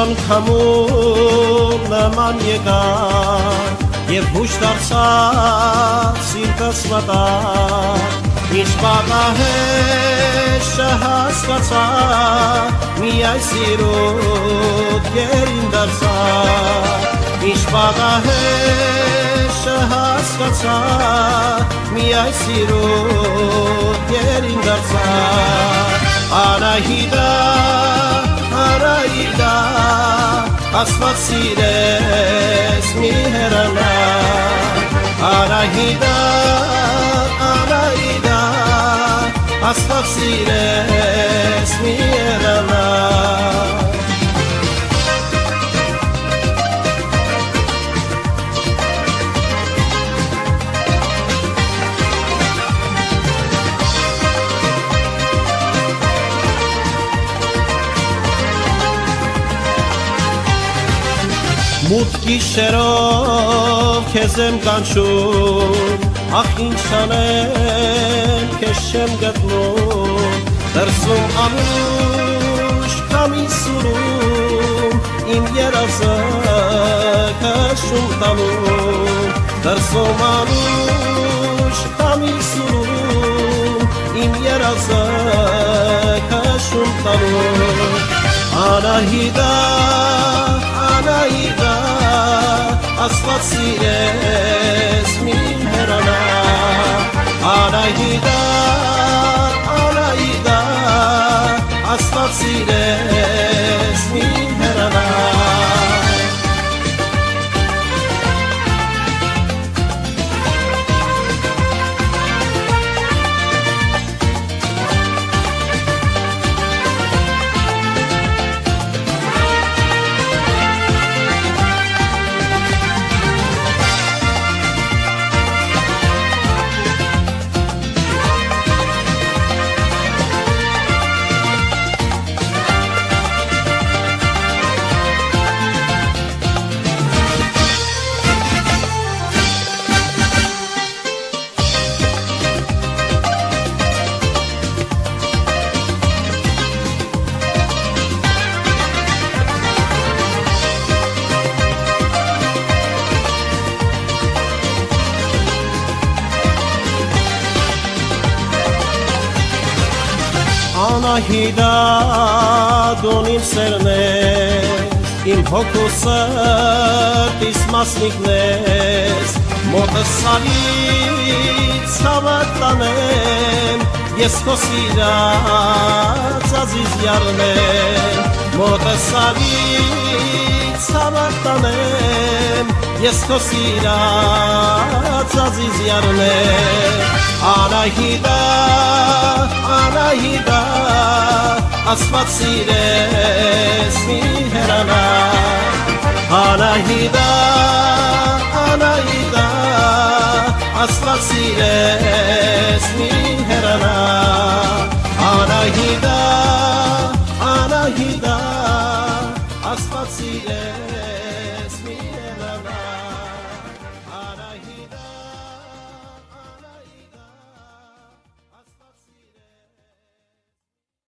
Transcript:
անգամում նման եկար Եվ հուշ դարձած սիրտս վտար Ինչ պատահեց չհասկացա Միայն սիրուտ գերին դարձա Ինչ պատահեց չհասկացա Միայն սիրուտ գերին դարձա Անահիտա, Անահիտա Աստված սիրես մի հեռանա Անահիտա, Անահիտա Աստված սիրես մի հեռանա Մութ գիշերով քեզ եմ կանչում Ախ ինչ անեմ քեզ չեմ գտնում Դրսում անուշ քամի սուրում Իմ երազը քշում տանում Դրսում անուշ քամի սուրում Իմ երազը քշում տանում Անահիտա, Անահիտա Աստված սիրես մի հեռանա Անահիտա, Անահիտա Աստված սիրես մի հեռանա Անահիտա դուն իմ սերն ես Իմ հոգու սրտիս մասնիկն ես Մոտս արից հավատ տանեմ Ես քո սիրած ազիզ յարն եմ Մոտս արից հավատ տանեմ Ես քո սիրած ազիզ յարն եմ Անահիտա, Անահիտա Աստված սիրես մի հեռանա Անահիտա, Անահիտա Աստված սիրես մի հեռանա Անահիտա, Անահիտա Աստված սիրես